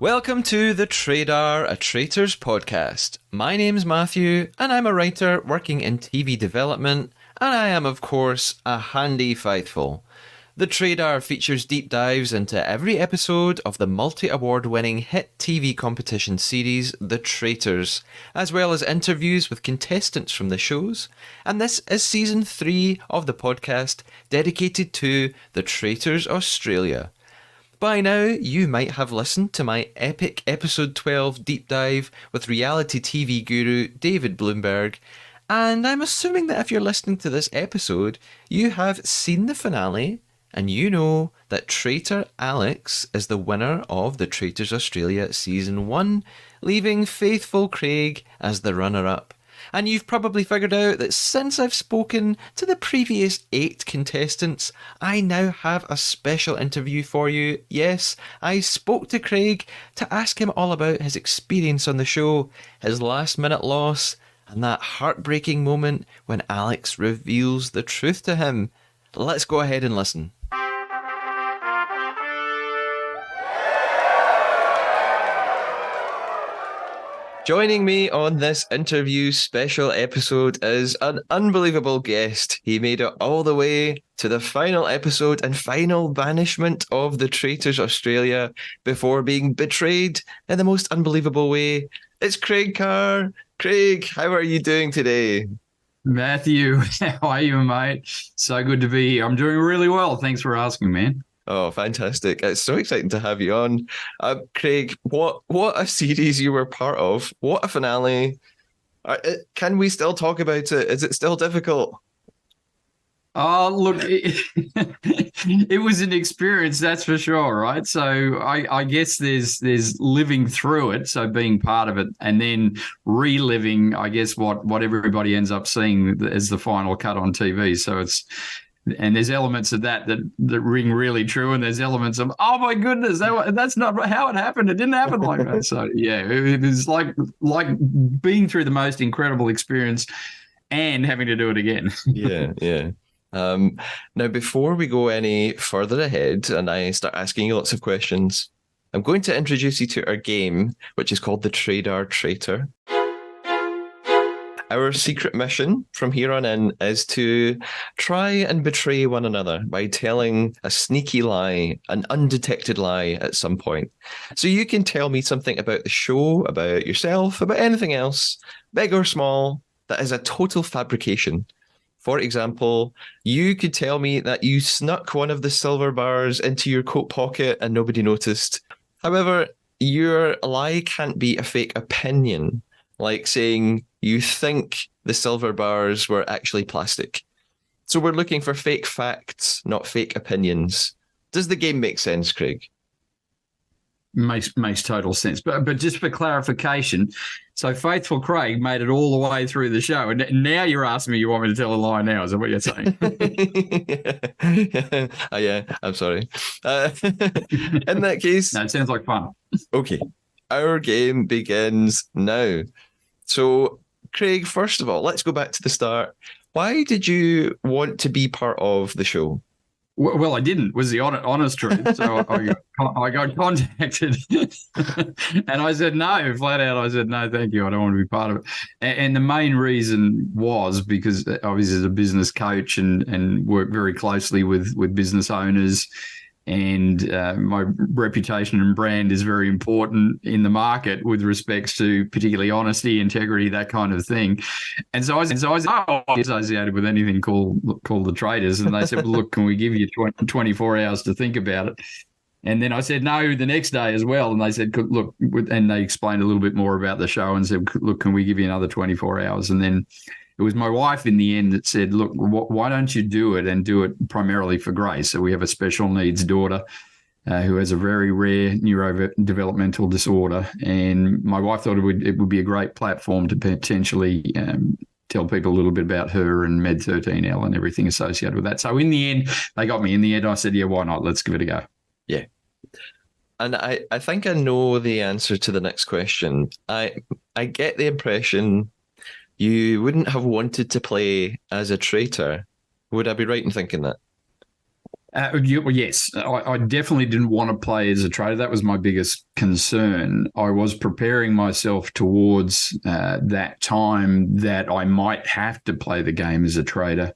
Welcome to the Traitors, a Traitors podcast. My name's Matthew, and I'm a writer working in TV development, and I am, of course, a handy faithful. The Traitors features deep dives into every episode of the multi-award winning hit TV competition series, The Traitors, as well as interviews with contestants from the shows. And this is season 3 of the podcast dedicated to The Traitors Australia. By now, you might have listened to my epic episode 12 deep dive with reality TV guru David Bloomberg, and I'm assuming that if you're listening to this episode, you have seen the finale, and you know that traitor Alex is the winner of the Traitors Australia Season 1, leaving faithful Craig as the runner-up. And you've probably figured out that since I've spoken to the previous 8 contestants, I now have a special interview for you. Yes, I spoke to Craig to ask him all about his experience on the show, his last-minute loss, and that heartbreaking moment when Alex reveals the truth to him. Let's go ahead and listen. Joining me on this interview special episode is an unbelievable guest. He made it all the way to the final episode and final banishment of the Traitors Australia before being betrayed in the most unbelievable way. It's Craig Carr. Craig, how are you doing today? Matthew, how are you, mate? So good to be here. I'm doing really well. Thanks for asking, man. Oh, fantastic. It's so exciting to have you on. Craig, what a series you were part of. What a finale. Can we still talk about it? Is it still difficult? Oh, look, it was an experience, that's for sure, right? So I guess there's living through it, so being part of it, and then reliving, I guess, what everybody ends up seeing as the final cut on TV. So and there's elements of that ring really true, and there's elements of, oh my goodness, that's not how it happened. It didn't happen like that. So yeah, it was like being through the most incredible experience and having to do it again. Yeah. Now, before we go any further ahead and I start asking you lots of questions, I'm going to introduce you to our game, which is called the Traitor. Our secret mission from here on in is to try and betray one another by telling a sneaky lie, an undetected lie at some point. So you can tell me something about the show, about yourself, about anything else, big or small, that is a total fabrication. For example, you could tell me that you snuck one of the silver bars into your coat pocket and nobody noticed. However, your lie can't be a fake opinion, like saying you think the silver bars were actually plastic. So we're looking for fake facts, not fake opinions. Does the game make sense, Craig? Makes total sense. But just for clarification, so Faithful Craig made it all the way through the show, and now you're asking me you want me to tell a lie now. Is that what you're saying? Yeah, I'm sorry. In that case... No, it sounds like fun. Okay, our game begins now. So, Craig, first of all, let's go back to the start. Why did you want to be part of the show? Well, I didn't, was the honest truth. So I got contacted and I said no, flat out. I said, no, thank you. I don't want to be part of it. And the main reason was because obviously as a business coach and work very closely with business owners, and my reputation and brand is very important in the market with respects to particularly honesty, integrity, that kind of thing. And so I was associated with anything called the Traitors. And they said, well, look, can we give you 24 hours to think about it? And then I said no the next day as well. And they said, look, and they explained a little bit more about the show and said, look, can we give you another 24 hours? And then it was my wife in the end that said, look, why don't you do it and do it primarily for Grace? So we have a special needs daughter who has a very rare neurodevelopmental disorder. And my wife thought it would be a great platform to potentially tell people a little bit about her and Med13L and everything associated with that. So in the end, they got me. In the end, I said, yeah, why not? Let's give it a go. Yeah. And I think I know the answer to the next question. I get the impression you wouldn't have wanted to play as a traitor. Would I be right in thinking that? Well, yes, I definitely didn't want to play as a traitor. That was my biggest concern. I was preparing myself towards that time that I might have to play the game as a traitor,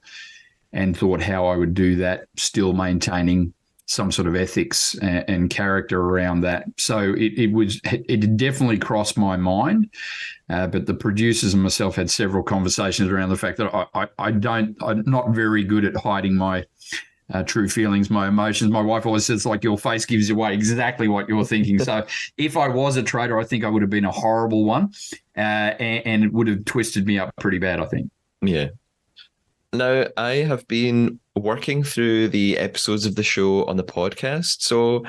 and thought how I would do that, still maintaining some sort of ethics and character around that. So it definitely crossed my mind. But the producers and myself had several conversations around the fact that I'm not very good at hiding my true feelings, my emotions. My wife always says, like, your face gives away exactly what you're thinking. So if I was a traitor, I think I would have been a horrible one, and it would have twisted me up pretty bad, I think. Yeah. Now, I have been working through the episodes of the show on the podcast. So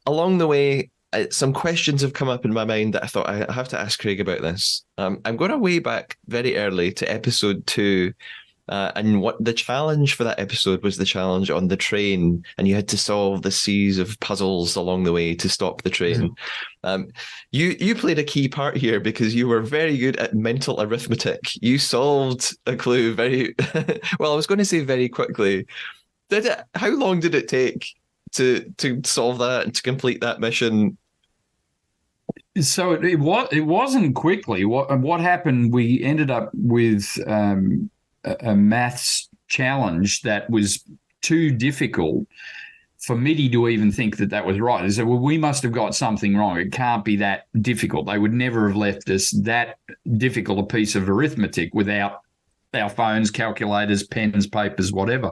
along the way, some questions have come up in my mind that I thought I have to ask Craig about this. I'm going way back very early to episode 2. And what the challenge for that episode was, the challenge on the train, and you had to solve the series of puzzles along the way to stop the train. You played a key part here because you were very good at mental arithmetic. You solved a clue very well. I was going to say very quickly. How long did it take to solve that and to complete that mission? So it wasn't quickly. What happened? We ended up with a maths challenge that was too difficult for Mitty to even think that was right. They said, well, we must have got something wrong. It can't be that difficult. They would never have left us that difficult a piece of arithmetic without our phones, calculators, pens, papers, whatever.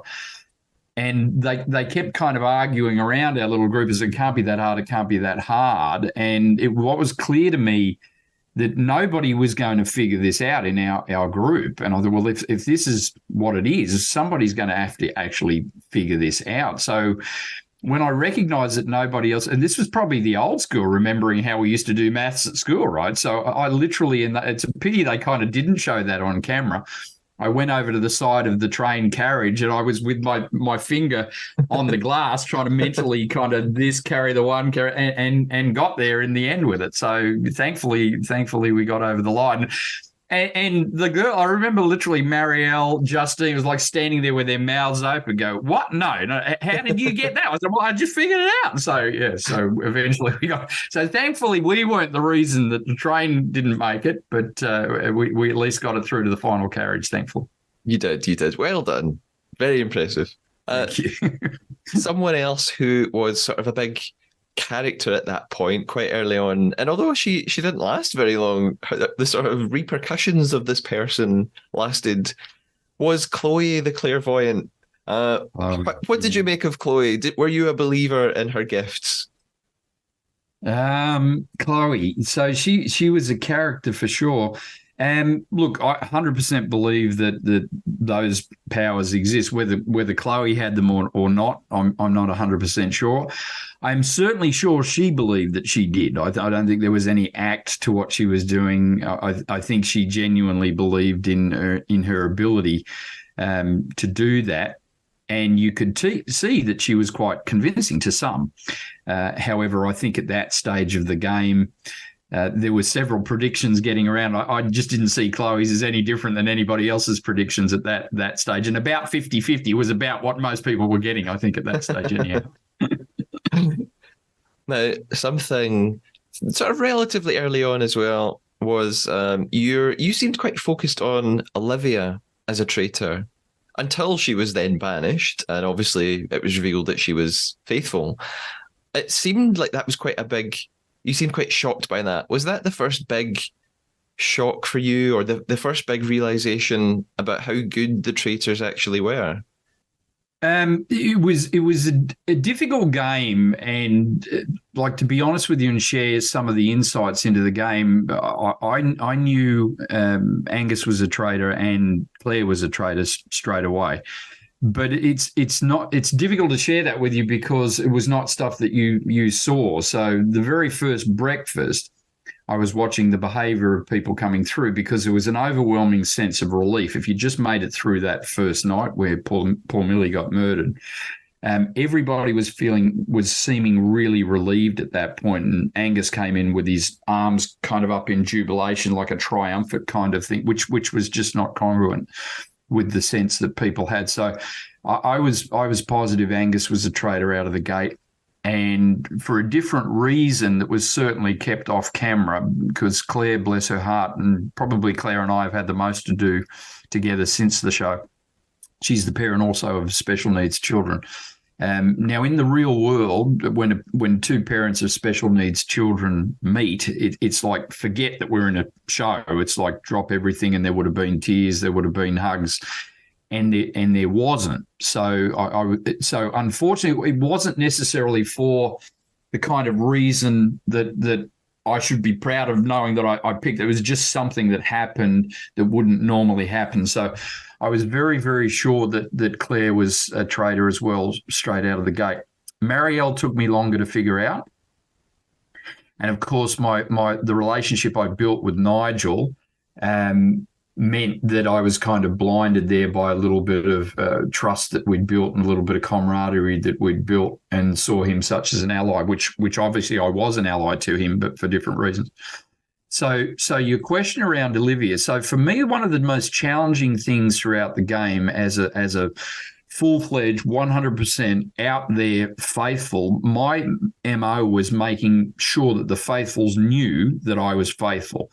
And they kept kind of arguing around our little group as it can't be that hard, it can't be that hard. And what was clear to me that nobody was going to figure this out in our group. And I thought, well, if this is what it is, somebody's going to have to actually figure this out. So when I recognized that nobody else, and this was probably the old school, remembering how we used to do maths at school, right? So I literally, it's a pity they kind of didn't show that on camera. I went over to the side of the train carriage and I was with my finger on the glass trying to mentally kind of carry the one and got there in the end with it. So thankfully we got over the line. And the girl, I remember literally Marielle, Justine was like standing there with their mouths open, go, what? No, how did you get that? I said, well, I just figured it out. So, yeah, so eventually so thankfully we weren't the reason that the train didn't make it, but we at least got it through to the final carriage, thankfully. You did. Well done. Very impressive. Thank you. Someone else who was sort of a big character at that point quite early on, and although she didn't last very long, the sort of repercussions of this person lasted, was Chloe the clairvoyant. What did you make of Chloe? Were you a believer in her gifts? Chloe, so she was a character for sure. Look, I 100% believe that those powers exist. Whether Chloe had them or not, I'm not 100% sure. I'm certainly sure she believed that she did. I don't think there was any act to what she was doing. I think she genuinely believed in her ability to do that. And you could see that she was quite convincing to some. However, I think at that stage of the game, there were several predictions getting around. I just didn't see Chloe's as any different than anybody else's predictions at that stage. And about 50-50 was about what most people were getting, I think, at that stage anyhow. Now, something sort of relatively early on as well was you seemed quite focused on Olivia as a traitor until she was then banished, and obviously it was revealed that she was faithful. It seemed like that was quite a big... You seemed quite shocked by that. Was that the first big shock for you, or the first big realization about how good the traitors actually were? It was a difficult game, and like, to be honest with you and share some of the insights into the game, I knew Angus was a traitor and Claire was a traitor straight away. But it's difficult to share that with you because it was not stuff that you saw. So the very first breakfast, I was watching the behavior of people coming through because there was an overwhelming sense of relief. If you just made it through that first night where poor Millie got murdered, everybody was seeming really relieved at that point. And Angus came in with his arms kind of up in jubilation, like a triumphant kind of thing, which was just not congruent. with the sense that people had. So I was positive Angus was a traitor out of the gate, and for a different reason that was certainly kept off camera, because Claire, bless her heart, and probably Claire and I have had the most to do together since the show. She's the parent also of special needs children. Now, in the real world, when two parents of special needs children meet, it's like, forget that we're in a show. It's like drop everything, and there would have been tears, there would have been hugs, and there wasn't. So so unfortunately, it wasn't necessarily for the kind of reason that I should be proud of knowing that I picked. It was just something that happened that wouldn't normally happen. So I was very, very sure that Claire was a traitor as well, straight out of the gate. Marielle took me longer to figure out. And of course, the relationship I built with Nigel meant that I was kind of blinded there by a little bit of trust that we'd built and a little bit of camaraderie that we'd built, and saw him such as an ally, which obviously I was an ally to him, but for different reasons. So your question around Olivia. So for me, one of the most challenging things throughout the game as a full-fledged, 100% out there faithful, my MO was making sure that the faithfuls knew that I was faithful.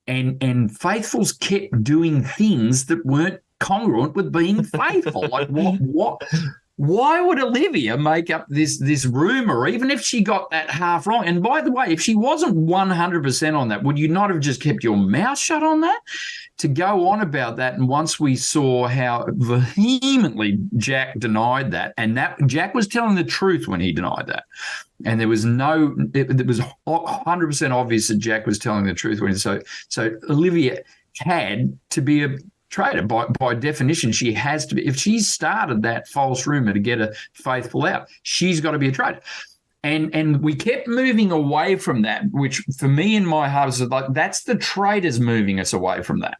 And faithfuls kept doing things that weren't congruent with being faithful. Like what? Why would Olivia make up this rumor, even if she got that half wrong? And by the way, if she wasn't 100% on that, would you not have just kept your mouth shut on that? To go on about that, and once we saw how vehemently Jack denied that, and that Jack was telling the truth when he denied that, and it was 100% obvious that Jack was telling the truth when so Olivia had to be a traitor. By definition, she has to be. If she started that false rumor to get a faithful out, she's got to be a traitor. And we kept moving away from that, which for me in my heart was like, that's the traitors moving us away from that.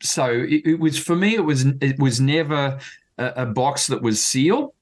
So it was, for me, it was never a box that was sealed,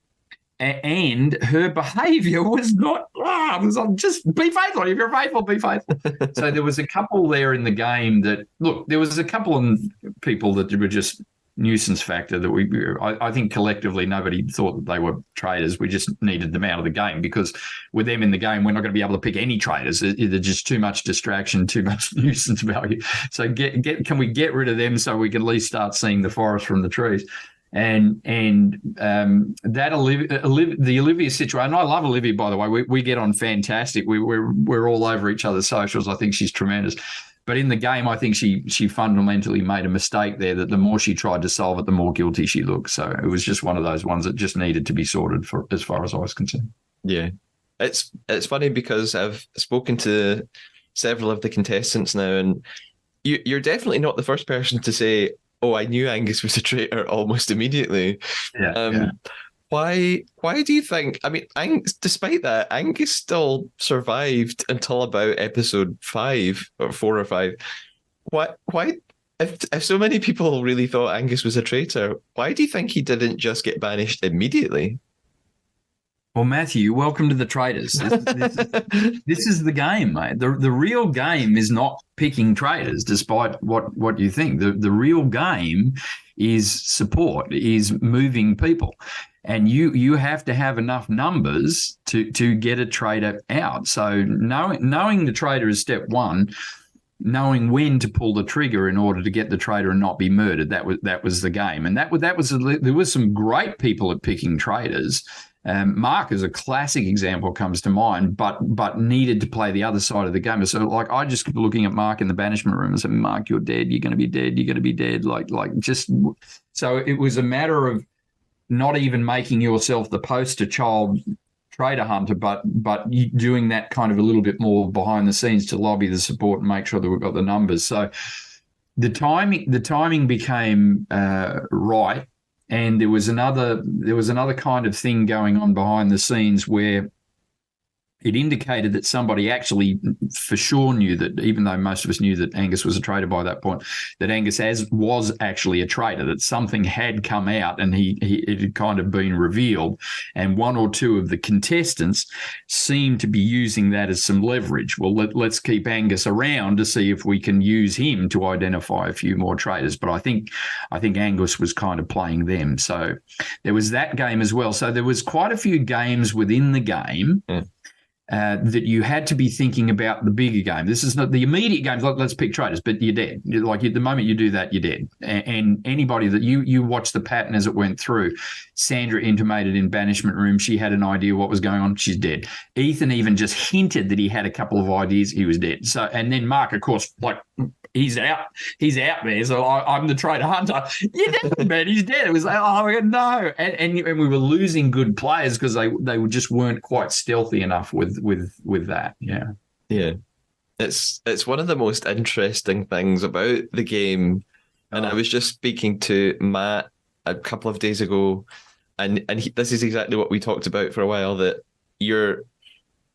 and her behaviour was not. It was just be faithful. If you're faithful, be faithful. So there was a couple there in the game that, look, there was a couple of people that were just nuisance factor that I think collectively nobody thought that they were traitors. We just needed them out of the game, because with them in the game, we're not going to be able to pick any traitors. There's just too much distraction, too much nuisance value. So can we get rid of them so we can at least start seeing the forest from the trees? And that the Olivia situation. I love Olivia, by the way. We get on fantastic. We're all over each other's socials. I think she's tremendous. But in the game, I think she fundamentally made a mistake there, that the more she tried to solve it, the more guilty she looked. So it was just one of those ones that just needed to be sorted, for as far as I was concerned. Yeah. It's funny because I've spoken to several of the contestants now, and you're definitely not the first person to say, oh, I knew Angus was a traitor almost immediately. Yeah. Why do you think? I mean, despite that, Angus still survived until about episode 5 or 4 or 5. Why? If so many people really thought Angus was a traitor, why do you think he didn't just get banished immediately? Well, Matthew, welcome to the Traitors. This is the game, mate. The real game is not picking traitors, despite what you think. The real game is support, is moving people. And you have to have enough numbers to get a traitor out. So knowing the traitor is step one. Knowing when to pull the trigger in order to get the traitor and not be murdered, that was the game. And there was some great people at picking traitors. Mark, as a classic example, comes to mind, but needed to play the other side of the game. So, like, I just kept looking at Mark in the banishment room and said, "Mark, you're dead. You're going to be dead. You're going to be dead." Like just so it was a matter of not even making yourself the poster child traitor hunter, but doing that kind of a little bit more behind the scenes to lobby the support and make sure that we've got the numbers. So the timing became right. And there was another kind of thing going on behind the scenes where it indicated that somebody actually for sure knew that, even though most of us knew that Angus was a traitor by that point, that Angus was actually a traitor, that something had come out and it had kind of been revealed. And one or two of the contestants seemed to be using that as some leverage. Well, let's keep Angus around to see if we can use him to identify a few more traitors. But I think Angus was kind of playing them. So there was that game as well. So there was quite a few games within the game. Yeah. That you had to be thinking about the bigger game. This is not the immediate games. Like, let's pick traitors, but you're dead. The moment you do that, you're dead. And anybody that you watch the pattern as it went through. Sandra intimated in banishment room she had an idea what was going on. She's dead. Ethan even just hinted that he had a couple of ideas. He was dead. So, and then Mark, of course, he's out there. So I'm the traitor hunter. You're dead, man. He's dead. It was like, oh no. And we were losing good players because they just weren't quite stealthy enough with that. Yeah. Yeah. It's one of the most interesting things about the game. And I was just speaking to Matt a couple of days ago, and this is exactly what we talked about for a while, that you're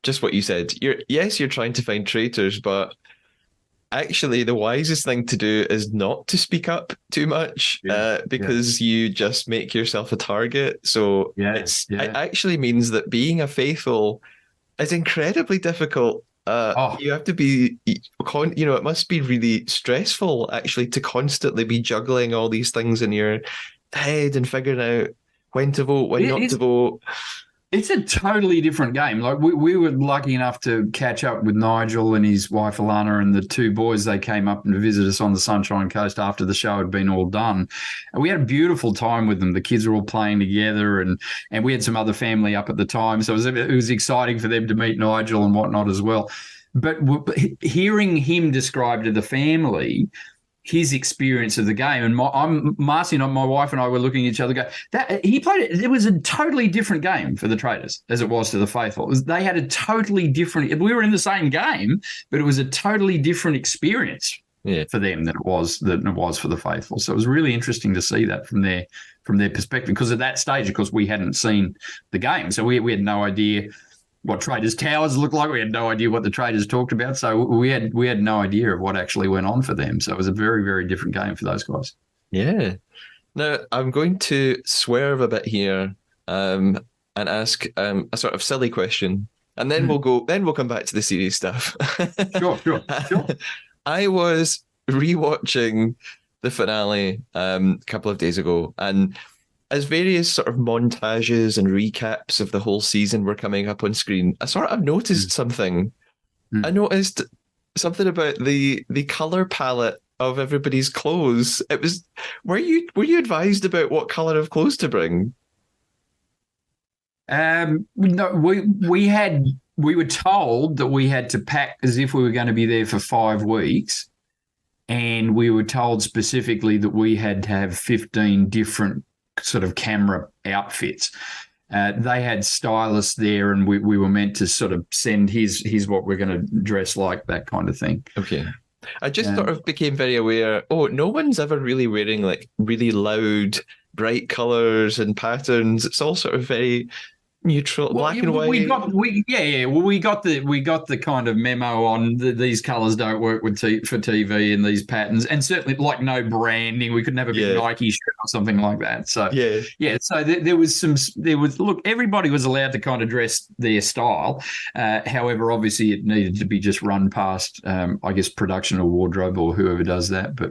just what you said. You're trying to find traitors, but actually the wisest thing to do is not to speak up too much, because you just make yourself a target. So it actually means that being a faithful is incredibly difficult. You have to be, it must be really stressful actually to constantly be juggling all these things in your head and figuring out when to vote, when not to vote. It's a totally different game. Like we were lucky enough to catch up with Nigel and his wife Alana and the two boys. They came up and visited us on the Sunshine Coast after the show had been all done. And we had a beautiful time with them. The kids were all playing together, and we had some other family up at the time. So it was exciting for them to meet Nigel and whatnot as well. But hearing him describe to the family his experience of the game, and Marcy and my wife and I were looking at each other go, that he played it. It was a totally different game for the traitors as it was to the faithful. They had a totally different. We were in the same game, but it was a totally different experience for them than it was for the faithful. So it was really interesting to see that from their perspective, because at that stage, of course, we hadn't seen the game, so we had no idea what Traitors Towers looked like. We had no idea what the traitors talked about. So we had no idea of what actually went on for them. So it was a very, very different game for those guys. Yeah. Now, I'm going to swerve a bit here and ask a sort of silly question. And then we'll come back to the serious stuff. Sure. I was rewatching the finale a couple of days ago, and as various sort of montages and recaps of the whole season were coming up on screen, I sort of noticed something. I noticed something about the color palette of everybody's clothes. It was, were you advised about what color of clothes to bring? No, we were told that we had to pack as if we were going to be there for 5 weeks, and we were told specifically that we had to have 15 different sort of camera outfits. They had stylists there, and we were meant to sort of send here's what we're going to dress like, that kind of thing. Okay. I just sort of became very aware, no one's ever really wearing like really loud, bright colours and patterns. It's all sort of very neutral, black and white. We got the kind of memo on these colours don't work for TV and these patterns, and certainly like no branding. We couldn't have a big Nike shirt or something like that. So So there was look, everybody was allowed to kind of dress their style. However, obviously it needed to be just run past, I guess, production or wardrobe or whoever does that. But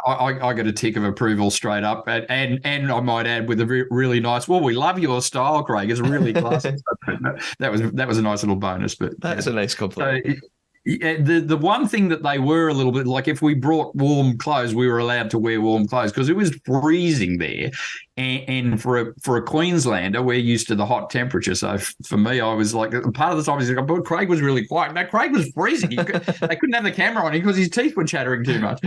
I got a tick of approval straight up, and I might add with a really nice. Well, we love your style, Craig. It's really classy. That was a nice little bonus. But that's a nice compliment. So, the one thing that they were a little bit like, if we brought warm clothes, we were allowed to wear warm clothes because it was freezing there, and for a Queenslander, we're used to the hot temperature. So for me, I was like, part of the time, I was like, but Craig was really quiet. No, Craig was freezing. They couldn't have the camera on him because his teeth were chattering too much.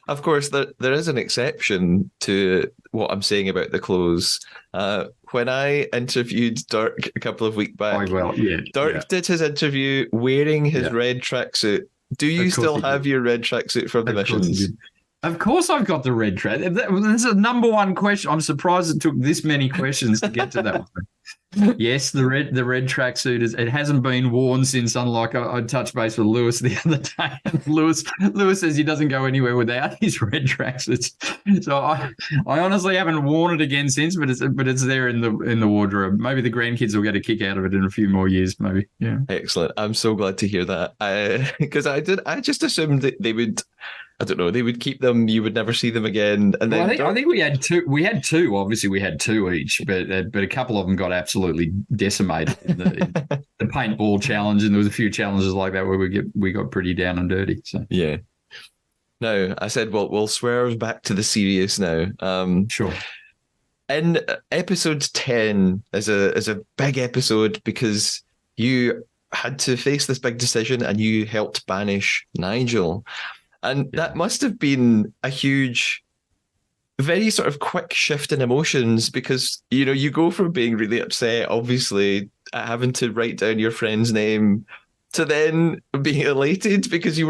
Of course, there is an exception to what I'm saying about the clothes. When I interviewed Dirk a couple of weeks back, Dirk did his interview wearing his red tracksuit. Do you still have your red tracksuit from the missions? Of course, I've got the red track. That's a number one question. I'm surprised it took this many questions to get to that one. Yes, the red tracksuit it hasn't been worn since. Unlike I touched base with Lewis the other day, and Lewis says he doesn't go anywhere without his red tracksuits. So I honestly haven't worn it again since, but it's there in the wardrobe. Maybe the grandkids will get a kick out of it in a few more years. Maybe, yeah. Excellent. I'm so glad to hear that. Because I just assumed that they would. I don't know. They would keep them. You would never see them again. And then I think we had two. We had two. Obviously, we had two each, but a couple of them got absolutely decimated in the paintball challenge, and there was a few challenges like that where we got pretty down and dirty. So yeah. No, I said, well, we'll swerve back to the serious now. Sure. In episode 10 is a big episode because you had to face this big decision and you helped banish Nigel. And that must have been a huge, very sort of quick shift in emotions because, you go from being really upset, obviously, at having to write down your friend's name to then being elated because you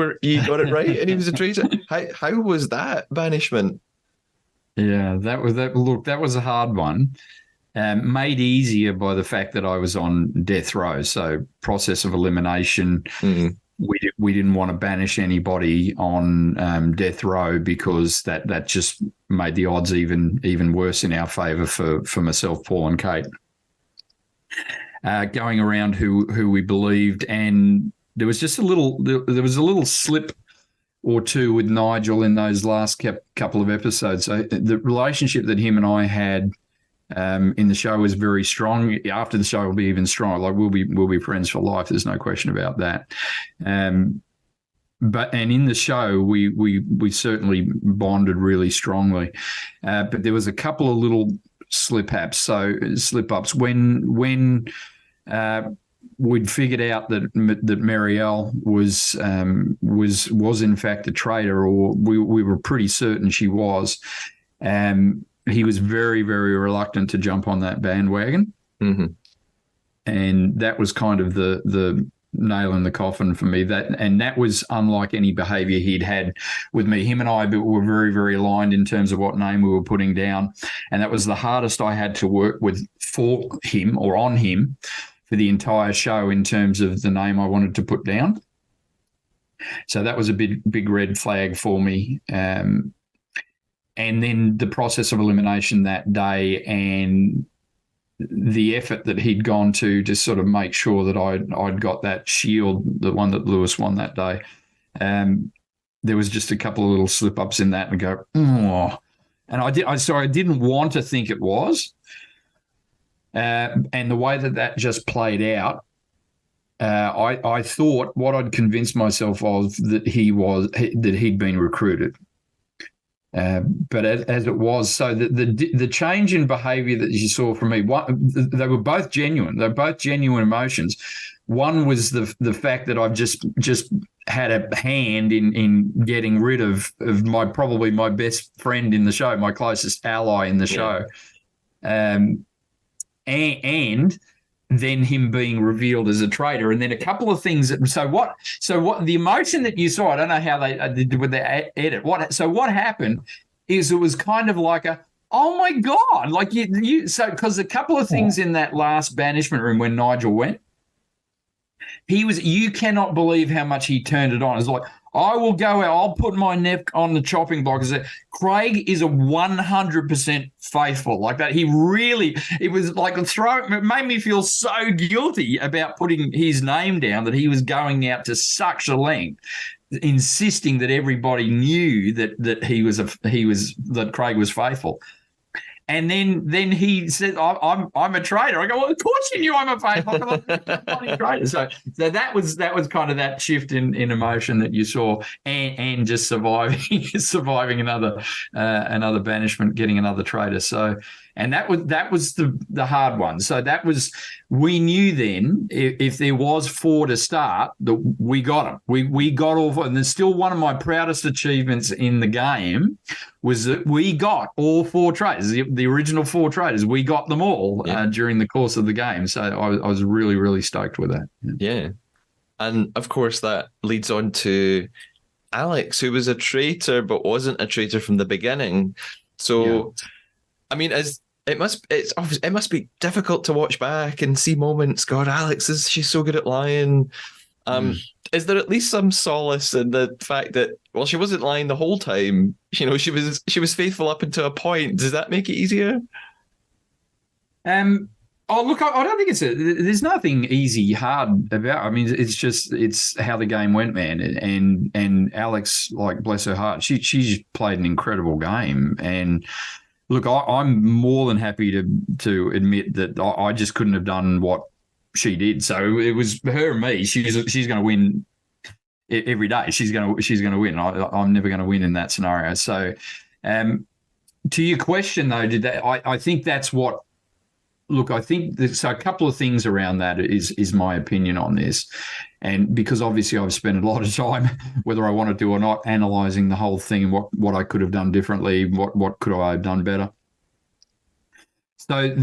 got it right and he was a traitor. How was that banishment? Yeah, that was a hard one. Made easier by the fact that I was on death row. So process of elimination. Mm-hmm. We didn't want to banish anybody on death row because that just made the odds even worse in our favour for myself, Paul, and Kate. Going around who we believed, and there was just a little slip or two with Nigel in those last couple of episodes. So the relationship that him and I had in the show was very strong. After the show, will be even stronger. Like we'll be friends for life. There's no question about that. But in the show, we certainly bonded really strongly. But there was a couple of little slip ups when we'd figured out that Marielle was in fact a traitor, or we were pretty certain she was. He was very, very reluctant to jump on that bandwagon. Mm-hmm. And that was kind of the nail in the coffin for me. That was unlike any behavior he'd had with me. Him and I were very, very aligned in terms of what name we were putting down. And that was the hardest I had to work with for him or on him for the entire show in terms of the name I wanted to put down. So that was a big red flag for me. And then the process of elimination that day and the effort that he'd gone to sort of make sure that I'd got that shield, the one that Lewis won that day. There was just a couple of little slip-ups in that and go, oh. And I didn't want to think it was. And the way that just played out, I thought what I'd convinced myself of that he'd been recruited. But as it was, so the change in behaviour that you saw from me, they were both genuine. They're both genuine emotions. One was the fact that I've just had a hand in getting rid of probably my best friend in the show, my closest ally in the show, and then him being revealed as a traitor, and then a couple of things. So what the emotion that you saw, I don't know how they did with the edit. What happened is it was kind of like a, oh my God, like because a couple of things in that last banishment room when Nigel went, you cannot believe how much he turned it on. It's like, I will go out, I'll put my neck on the chopping block. Craig is a 100% faithful like that. It was like it made me feel so guilty about putting his name down that he was going out to such a length, insisting that everybody knew that that Craig was faithful. And then he said, I'm a traitor. I go, well, of course you knew I'm a faithful traitor. So that was kind of that shift in emotion that you saw, and just surviving another banishment, getting another traitor. So, and that was the hard one. So we knew then if there was 4 to start, that we got them. We got all 4, and there's still one of my proudest achievements in the game was that we got all 4 traitors, the original 4 traitors. We got them all during the course of the game. So I was really, really stoked with that. Yeah. And of course that leads on to Alex, who was a traitor but wasn't a traitor from the beginning. Yeah. So, I mean, it must be difficult to watch back and see moments. God, she's so good at lying. Mm. Is there at least some solace in the fact that, well, she wasn't lying the whole time? She was faithful up until a point. Does that make it easier? Oh, look, I don't think there's nothing easy, hard about. I mean, it's how the game went, man. And Alex, like, bless her heart, she's played an incredible game. And look, I'm more than happy to admit that I just couldn't have done what she did. So it was her and me. She's going to win every day. She's going to win. I'm never going to win in that scenario. So, to your question though, I think that's what. Look, I think so. A couple of things around that is my opinion on this, and because obviously I've spent a lot of time, whether I wanted to or not, analysing the whole thing and what I could have done differently, what could I have done better. So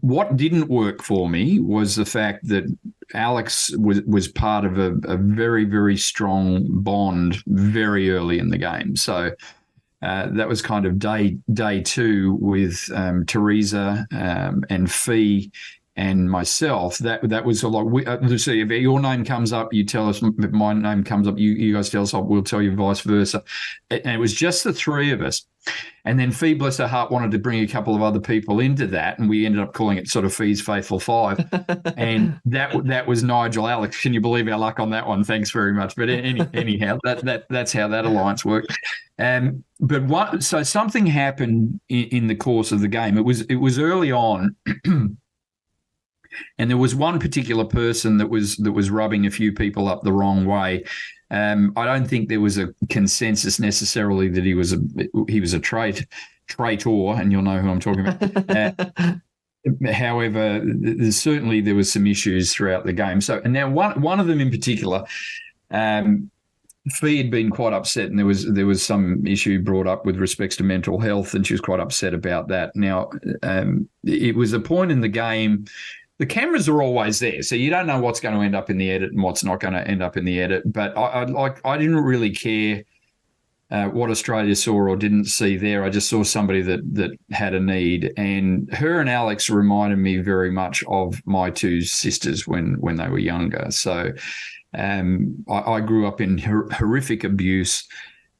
what didn't work for me was the fact that Alex was part of a very, very strong bond very early in the game. So. That was kind of day two with Teresa and Fee and myself. That was a lot. So if your name comes up, you tell us. If my name comes up, you guys tell us. We'll tell you vice versa. And it was just the three of us. And then Fee, bless her heart, wanted to bring a couple of other people into that, and we ended up calling it sort of Fee's Faithful Five. And that was Nigel, Alex. Can you believe our luck on that one? Thanks very much. But anyhow, that's how that alliance worked. So something happened in the course of the game. It was early on. And there was one particular person that was rubbing a few people up the wrong way. I don't think there was a consensus necessarily that he was a traitor, and you'll know who I'm talking about. However, certainly there was some issues throughout the game. So, and now one of them in particular, Fee had been quite upset, and there was some issue brought up with respects to mental health, and she was quite upset about that. Now, it was a point in the game. The cameras are always there, so you don't know what's going to end up in the edit and what's not going to end up in the edit. But I didn't really care what Australia saw or didn't see there. I just saw somebody that had a need, and her and Alex reminded me very much of my two sisters when they were younger. So I grew up in horrific abuse.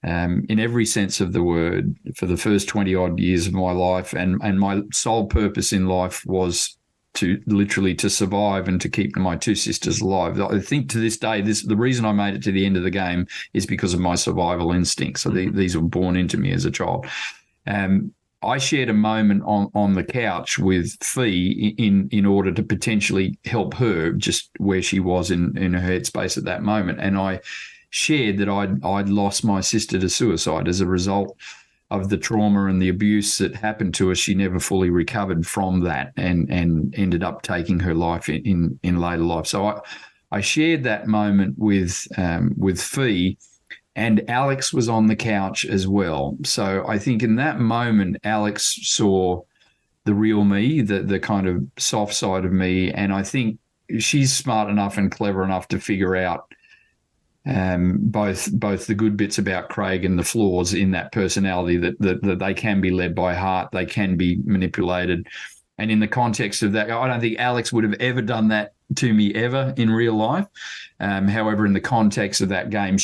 In every sense of the word for the first 20 odd years of my life, and my sole purpose in life was to survive and to keep my two sisters alive. I think to this day, the reason I made it to the end of the game is because of my survival instincts. So these were born into me as a child. I shared a moment on the couch with Fee in order to potentially help her just where she was in her headspace at that moment. And I shared that I'd lost my sister to suicide as a result of the trauma and the abuse that happened to her. She never fully recovered from that and ended up taking her life in later life. So I shared that moment with Fee, and Alex was on the couch as well. So I think in that moment, Alex saw the real me, the kind of soft side of me, and I think she's smart enough and clever enough to figure out both the good bits about Craig and the flaws in that personality, that they can be led by heart, they can be manipulated. And in the context of that, I don't think Alex would have ever done that to me ever in real life. However, in the context of that game,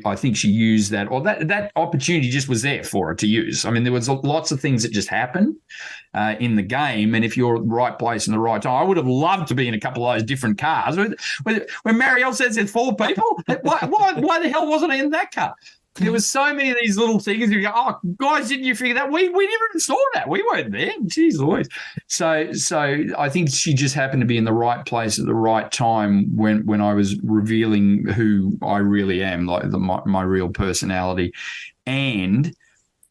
I think she used that, or that opportunity just was there for her to use. I mean, there was lots of things that just happened in the game, and if you're at the right place in the right time, I would have loved to be in a couple of those different cars. When Marielle says there's 4 people, why the hell wasn't I in that car? There was so many of these little things. You go, oh, guys, didn't you figure that? We never even saw that. We weren't there. Jeez Louise. So I think she just happened to be in the right place at the right time when I was revealing who I really am, like my real personality. And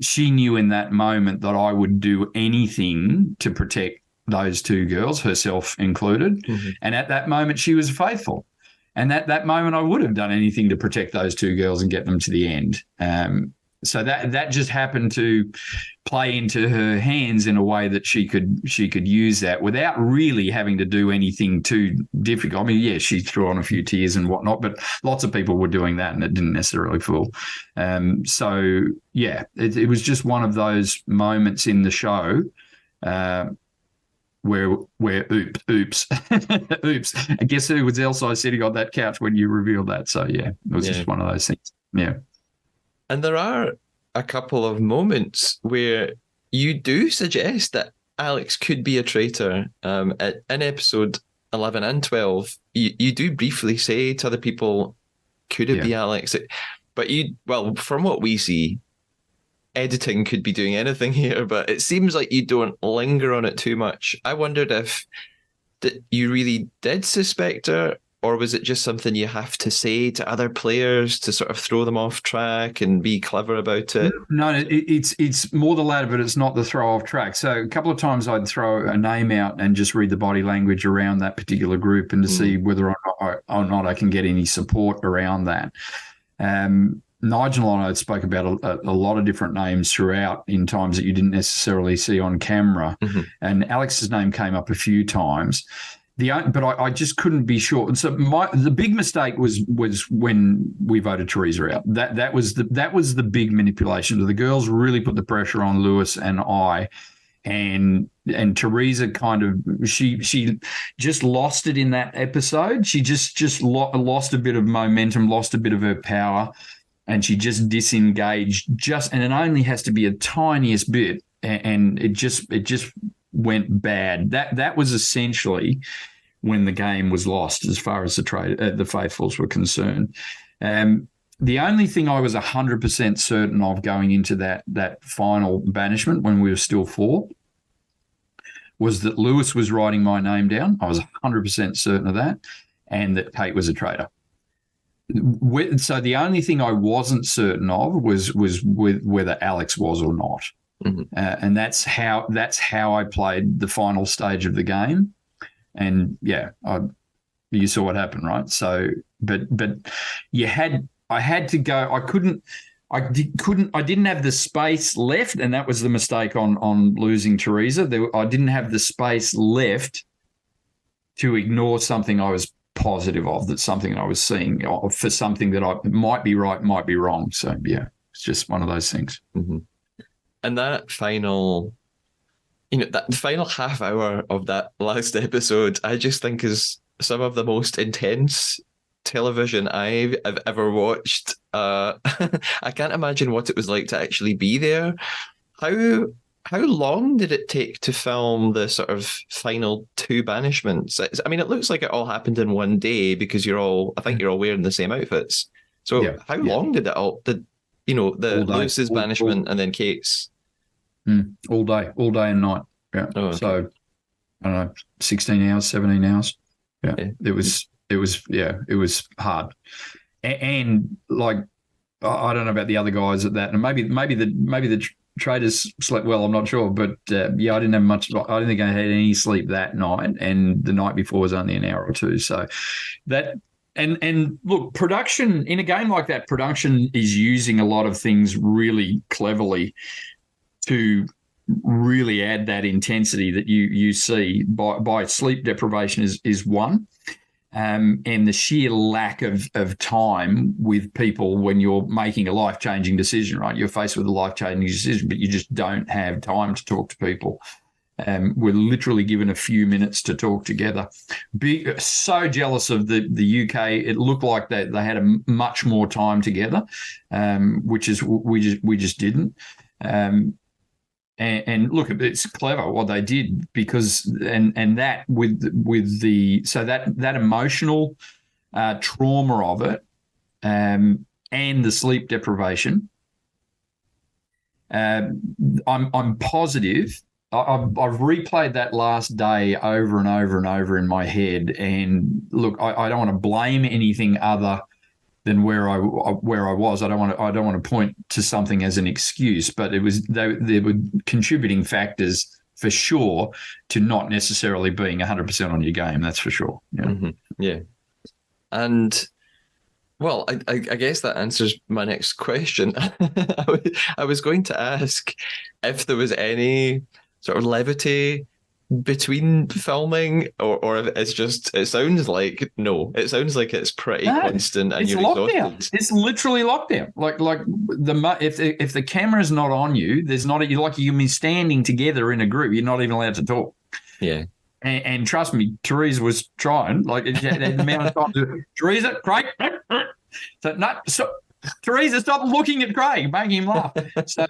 she knew in that moment that I would do anything to protect those 2 girls, herself included. Mm-hmm. And at that moment, she was faithful. And at that moment, I would have done anything to protect those 2 girls and get them to the end. So that just happened to play into her hands in a way that she could use that without really having to do anything too difficult. I mean, yeah, she threw on a few tears and whatnot, but lots of people were doing that, and it didn't necessarily fool. So yeah, it was just one of those moments in the show where oops, oops. And guess who was else I sitting on that couch when you revealed that? So yeah, it was just one of those things. Yeah. And there are a couple of moments where you do suggest that Alex could be a traitor. In episode 11 and 12, you do briefly say to other people, could it be Alex? But from what we see, editing could be doing anything here, but it seems like you don't linger on it too much. I wondered if you really did suspect her, or was it just something you have to say to other players to sort of throw them off track and be clever about it? No, it's more the latter, but it's not the throw off track. So a couple of times I'd throw a name out and just read the body language around that particular group and to see whether or not I can get any support around that. Nigel and I spoke about a lot of different names throughout in times that you didn't necessarily see on camera. And Alex's name came up a few times. But I just couldn't be sure. And so the big mistake was when we voted Teresa out. That was the big manipulation. The girls really put the pressure on Lewis and I, and Teresa kind of she just lost it in that episode. She just lost a bit of momentum, lost a bit of her power, and she just disengaged. And it only has to be a tiniest bit, and it just went bad. That was essentially when the game was lost as far as the faithfuls were concerned. The only thing I was 100% certain of going into that final banishment when we were still 4 was that Lewis was writing my name down. I was 100% certain of that, and that Kate was a traitor. So the only thing I wasn't certain of was whether Alex was or not. And that's how I played the final stage of the game. And yeah, you saw what happened, right? So, but I had to go. I didn't have the space left, and that was the mistake on losing Teresa. I didn't have the space left to ignore something I was positive of, that's something I was seeing, for something that I might be right, might be wrong. So yeah, it's just one of those things. And that final, that final half hour of that last episode, I just think is some of the most intense television I've ever watched. I can't imagine what it was like to actually be there. How long did it take to film the sort of final 2 banishments? I mean, it looks like it all happened in one day because I think you're all wearing the same outfits. So how long did Lewis's banishment and then Kate's? All day and night. Yeah. Oh, okay. So I don't know, 16 hours, 17 hours. Yeah. It was hard. And like, I don't know about the other guys at that, and maybe the Traitors slept well, I'm not sure, but I didn't have much. I didn't think I had any sleep that night, and the night before was only an hour or two. So that. And look, production in a game like that, production is using a lot of things really cleverly to really add that intensity that you see by sleep deprivation is one. And the sheer lack of time with people when you're making a life-changing decision, right? You're faced with a life-changing decision, but you just don't have time to talk to people. We're literally given a few minutes to talk together. So jealous of the UK. It looked like they had a much more time together, which is we just didn't. And look, it's clever what they did, because and that with that emotional trauma of it, and the sleep deprivation. I'm positive. I've replayed that last day over and over and over in my head. And look, I don't want to blame anything other than where I was. I don't want to point to something as an excuse, but there were contributing factors for sure to not necessarily being 100% on your game. That's for sure. Yeah. Yeah. And Well, I guess that answers my next question. I was going to ask if there was any sort of levity between filming, or if it's just, it sounds like no, it sounds like it's pretty No, constant and it's you're lockdown. exhausted. It's literally lockdown. Like if the camera's not on you, there's not you like you can be standing together in a group. You're not even allowed to talk. Yeah. And trust me, Theresa was trying. Like the amount of times, Theresa, Craig. So no, stop. Theresa, stop looking at Craig, making him laugh. So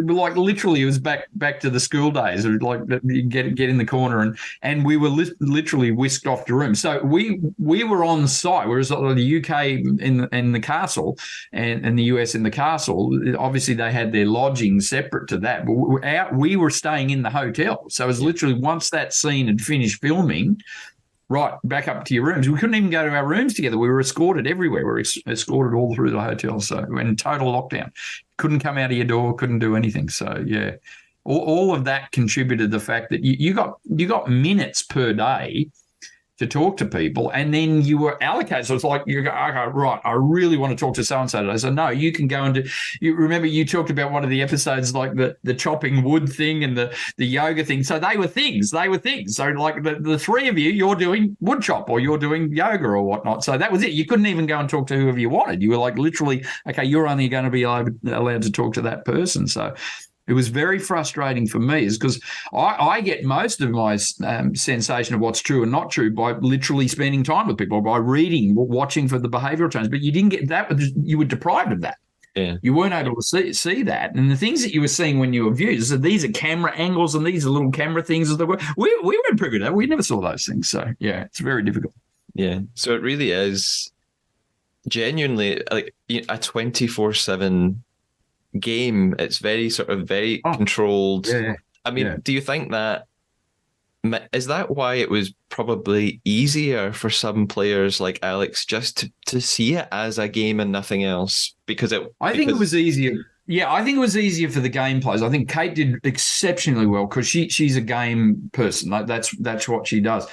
like literally, it was back to the school days. It was like you get in the corner, and we were literally whisked off the room. So we were on site, whereas the UK in the castle and the US in the castle, obviously they had their lodging separate to that. But we were staying in the hotel. So it was literally once that scene had finished filming. Right, back up to your rooms. We couldn't even go to our rooms together. We were escorted everywhere. We were escorted all through the hotel. So we're in total lockdown. Couldn't come out of your door. Couldn't do anything. So yeah, all of that contributed to the fact that you got minutes per day to talk to people, and then you were allocated. So it's like you go, okay, right, I really want to talk to so-and-so today. So no, you can go and do, you remember you talked about one of the episodes, like the chopping wood thing and the yoga thing. So they were things. So like the three of you, you're doing wood chop or you're doing yoga or whatnot. So that was it. You couldn't even go and talk to whoever you wanted. You were like literally, okay, you're only going to be allowed to talk to that person. So it was very frustrating for me, is because I get most of my sensation of what's true and not true by literally spending time with people, by reading, watching for the behavioural change. But you didn't get that. You were deprived of that. Yeah. You weren't able to see that. And the things that you were seeing when you were viewed, so these are camera angles and these are little camera things. We weren't privy to that. We never saw those things. So, yeah, it's very difficult. Yeah. So it really is genuinely like a 24/7 game. It's very controlled. Yeah, I mean, do you think that is that why it was probably easier for some players like Alex just to see it as a game and nothing else? I think it was easier. Yeah, I think it was easier for the game players. I think Kate did exceptionally well because she's a game person. That's what she does.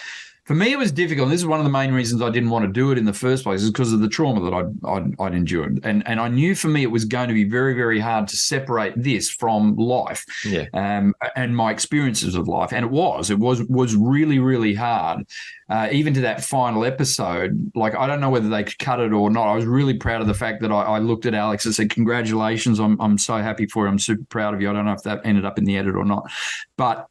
For me, it was difficult. And this is one of the main reasons I didn't want to do it in the first place, is because of the trauma that I'd endured. And I knew for me it was going to be very, very hard to separate this from life, and my experiences of life. And it was really, really hard. Even to that final episode, like I don't know whether they could cut it or not. I was really proud of the fact that I looked at Alex and said, "Congratulations! I'm so happy for you. I'm super proud of you." I don't know if that ended up in the edit or not, but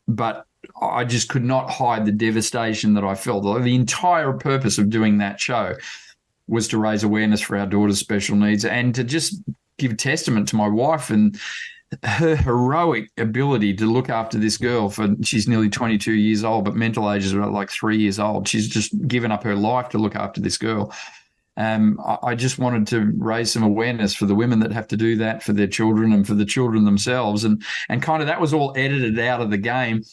I just could not hide the devastation that I felt. The entire purpose of doing that show was to raise awareness for our daughter's special needs and to just give testament to my wife and her heroic ability to look after this girl. She's nearly 22 years old, but mental age is about like 3 years old. She's just given up her life to look after this girl. I just wanted to raise some awareness for the women that have to do that for their children and for the children themselves. And kind of that was all edited out of the game.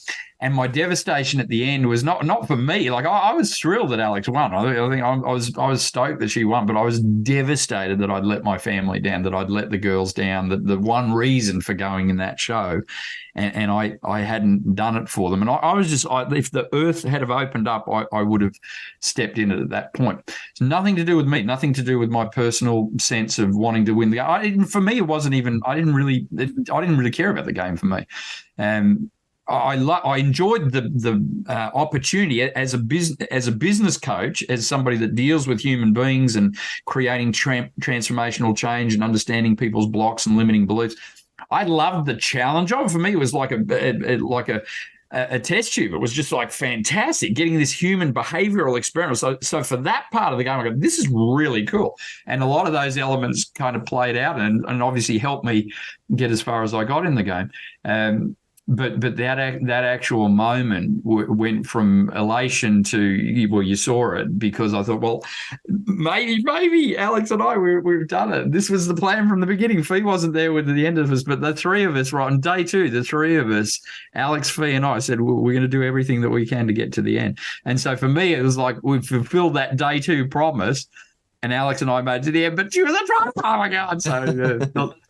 And my devastation at the end was not for me. Like I was thrilled that Alex won. I think I was stoked that she won, but I was devastated that I'd let my family down, that I'd let the girls down. That the one reason for going in that show, and I hadn't done it for them. And I was just, if the earth had have opened up, I would have stepped in at that point. It's nothing to do with me, nothing to do with my personal sense of wanting to win the game. For me, it wasn't even. I didn't really care about the game for me. I enjoyed the opportunity as a business coach, as somebody that deals with human beings and creating transformational change and understanding people's blocks and limiting beliefs. I loved the challenge of it. For me, it was like a test tube. It was just like fantastic, getting this human behavioral experiment. So for that part of the game, I go, this is really cool. And a lot of those elements kind of played out and obviously helped me get as far as I got in the game. But that actual moment went from elation to, well, you saw it, because I thought, well, maybe Alex and we've done it. This was the plan from the beginning. Fee wasn't there with the end of us, but the three of us, right on day two, the three of us, Alex, Fee, and I said, well, we're going to do everything that we can to get to the end. And so for me, it was like we've fulfilled that day two promise. and Alex and I made it to the end, but she was a traitor. Oh my God. So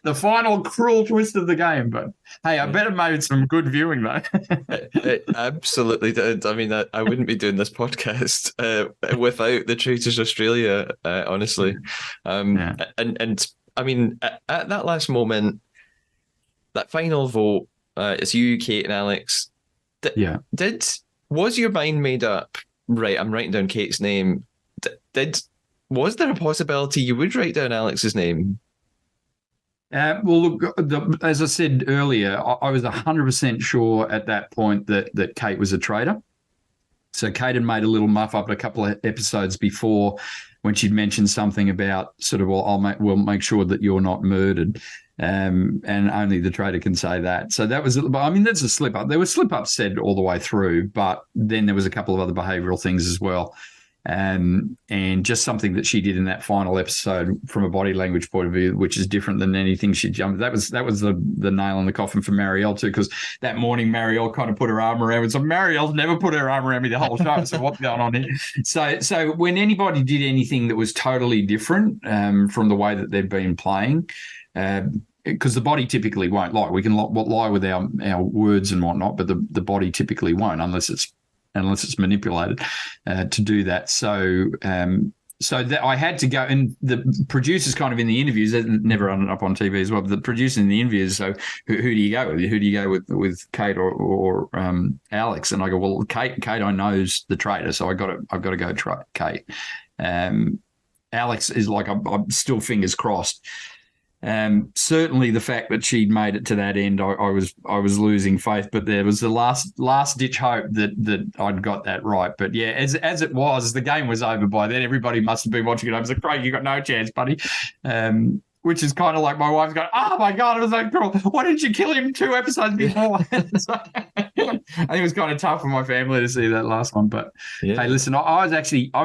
the final cruel twist of the game. But hey, I bet it made some good viewing though. It absolutely did. I mean, I wouldn't be doing this podcast without the Traitors Australia, honestly. Yeah. And I mean, at that last moment, that final vote, it's you, Kate, and Alex. Yeah. Was your mind made up? Right, I'm writing down Kate's name. Was there a possibility you would write down Alex's name? Well, look, as I said earlier, I was 100% sure at that point that Kate was a traitor. So Kate had made a little muff up a couple of episodes before when she'd mentioned something about sort of, well, we'll make sure that you're not murdered. And only the traitor can say that. So that was, I mean, that's a slip up. There were slip ups said all the way through, but then there was a couple of other behavioural things as well. And just something that she did in that final episode from a body language point of view, which is different than anything she jumped. That was the nail in the coffin for Marielle too, because that morning Marielle kind of put her arm around me. So Marielle's never put her arm around me the whole show. So what's going on here? So when anybody did anything that was totally different from the way that they've been playing, because the body typically won't lie. We can lie with our words and whatnot, but the body typically won't unless it's manipulated to do that. So that I had to go, and the producers kind of in the interviews, never ended up on TV as well, but the producers in the interviews, so who do you go with? Who do you go with Kate or Alex? And I go, well, Kate I know's the traitor, so I've got to go Kate. Alex is like, I'm still fingers crossed. Certainly the fact that she'd made it to that end, I was losing faith, but there was the last ditch hope that I'd got that right. But yeah, as it was, the game was over by then. Everybody must have been watching it. I was like, Craig, you got no chance, buddy. Which is kind of like my wife's going, oh my God, it was so cruel. Why didn't you kill him 2 episodes before? So, I think it was kind of tough for my family to see that last one. But hey, listen, I was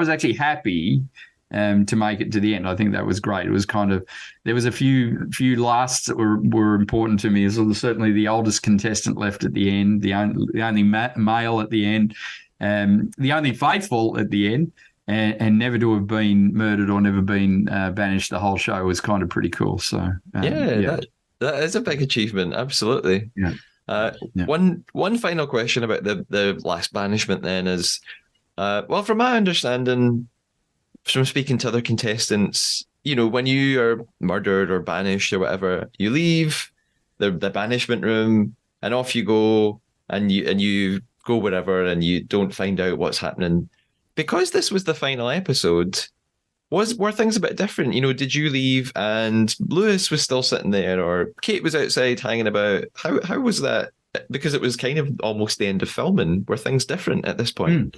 actually happy to make it to the end. I think that was great. It was kind of, there was a few lasts that were important to me. So certainly the oldest contestant left at the end, the only male at the end, the only faithful at the end, and never to have been murdered or never been banished the whole show was kind of pretty cool. So that is a big achievement. Absolutely. Yeah. One final question about the last banishment then is, well, from my understanding, from speaking to other contestants, when you are murdered or banished or whatever, you leave the banishment room and off you go, and you go wherever, and you don't find out what's happening. Because this was the final episode, were things a bit different? Did you leave and Lewis was still sitting there, or Kate was outside hanging about? How was that? Because it was kind of almost the end of filming. Were things different at this point?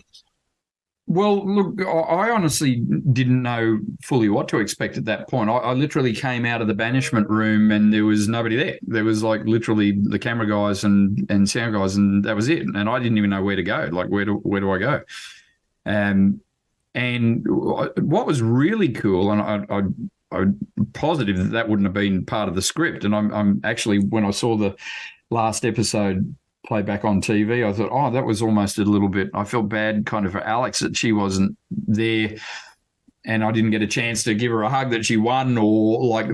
Well, look, I honestly didn't know fully what to expect at that point. I literally came out of the banishment room and there was nobody there. There was like literally the camera guys and sound guys, and that was it. And I didn't even know where to go. Like, where do I go? And what was really cool, and I'm positive that wouldn't have been part of the script. And I'm actually, when I saw the last episode play back on TV, I thought, oh, that was almost a little bit, I felt bad kind of for Alex that she wasn't there and I didn't get a chance to give her a hug that she won, or like,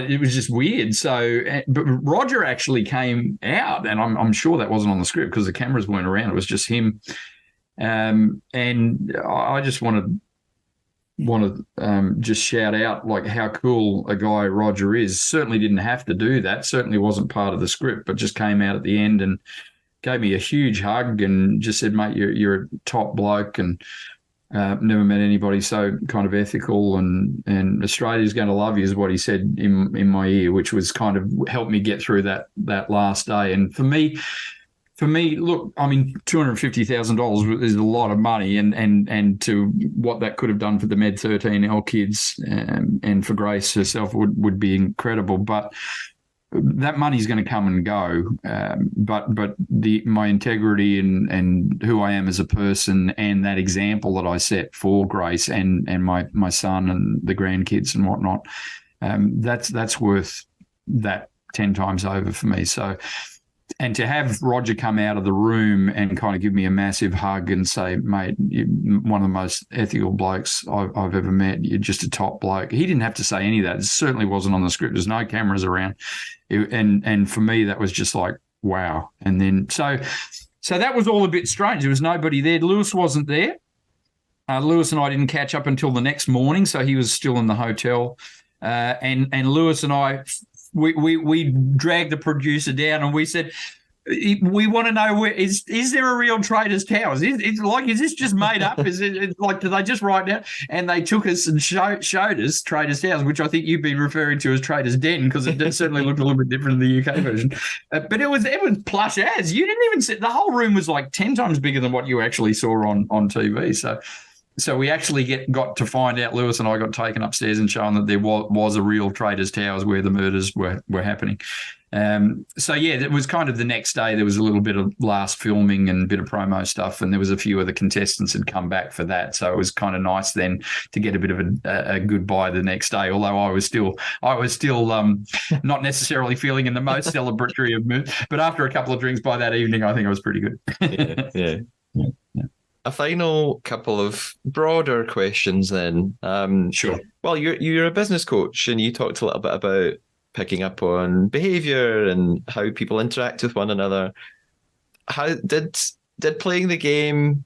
it was just weird. So, but Roger actually came out, and I'm sure that wasn't on the script because the cameras weren't around. It was just him. And I just want to just shout out like how cool a guy Roger is. Certainly didn't have to do that. Certainly wasn't part of the script, but just came out at the end and gave me a huge hug and just said, mate, you're a top bloke, and never met anybody so kind of ethical, and Australia's going to love you is what he said in my ear, which was kind of helped me get through that last day. And for me, look, I mean, $250,000 is a lot of money, and to what that could have done for the Med 13L kids and for Grace herself would be incredible. But that money's going to come and go. But my integrity and who I am as a person, and that example that I set for Grace and my son and the grandkids and whatnot, that's worth that 10 times over for me. So And to have Roger come out of the room and kind of give me a massive hug and say, mate, you're one of the most ethical blokes I've ever met. You're just a top bloke. He didn't have to say any of that. It certainly wasn't on the script. There's no cameras around. And for me, that was just like, wow. And then so that was all a bit strange. There was nobody there. Lewis wasn't there. Lewis and I didn't catch up until the next morning, so he was still in the hotel. And Lewis and I, we dragged the producer down and we said, we want to know, is there a real Traitors Towers? Is this just made up? Is it like, do they just write down? And they took us and showed us Traitors Towers, which I think you've been referring to as Traitors Den, because it certainly looked a little bit different in the UK version. But it was plush as. You didn't even see, the whole room was like 10 times bigger than what you actually saw on TV. So we actually got to find out, Lewis and I got taken upstairs and shown that there was a real Traitors Towers where the murders were happening. It was kind of the next day. There was a little bit of last filming and a bit of promo stuff, and there was a few of the contestants had come back for that. So it was kind of nice then to get a bit of a goodbye the next day. Although I was still not necessarily feeling in the most celebratory of mood. But after a couple of drinks by that evening, I think I was pretty good. Yeah. A final couple of broader questions then. Sure. Well, you're a business coach, and you talked a little bit about picking up on behavior and how people interact with one another. How did playing the game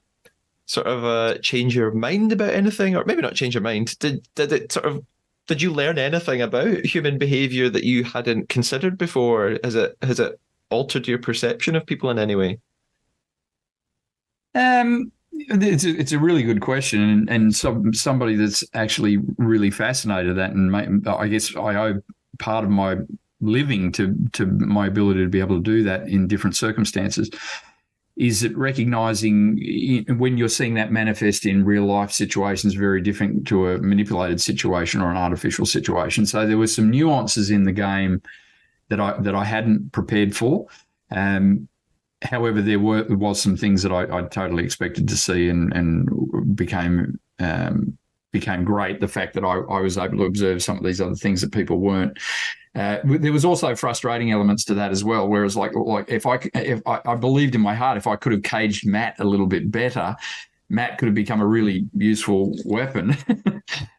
sort of change your mind about anything, or maybe not change your mind? Did you learn anything about human behavior that you hadn't considered before? Has it altered your perception of people in any way? It's a really good question, and somebody that's actually really fascinated that, and I guess I owe part of my living to my ability to be able to do that in different circumstances. Is it recognizing when you're seeing that manifest in real life situations very different to a manipulated situation or an artificial situation? So there were some nuances in the game that I hadn't prepared for. However, there was some things that I totally expected to see and became great. The fact that I was able to observe some of these other things that people weren't. There was also frustrating elements to that as well. Whereas, like if I believed in my heart, if I could have caged Matt a little bit better, Matt could have become a really useful weapon.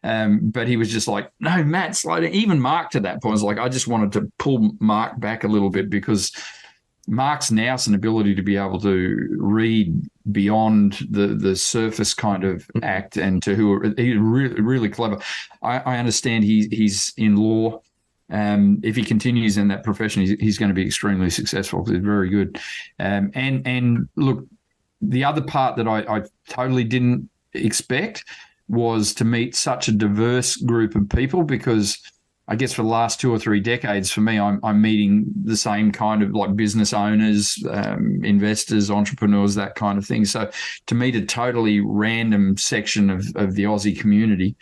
But he was just like, no, Matt, slow down. Even Mark to that point was like, I just wanted to pull Mark back a little bit, because Mark's nous and ability to be able to read beyond the surface kind of act, and to who he's really, really clever. I understand he's in law. If he continues in that profession, he's going to be extremely successful. He's very good. And look, the other part that I totally didn't expect was to meet such a diverse group of people, because I guess for the last 2 or 3 decades, for me, I'm meeting the same kind of like business owners, investors, entrepreneurs, that kind of thing. So to meet a totally random section of the Aussie community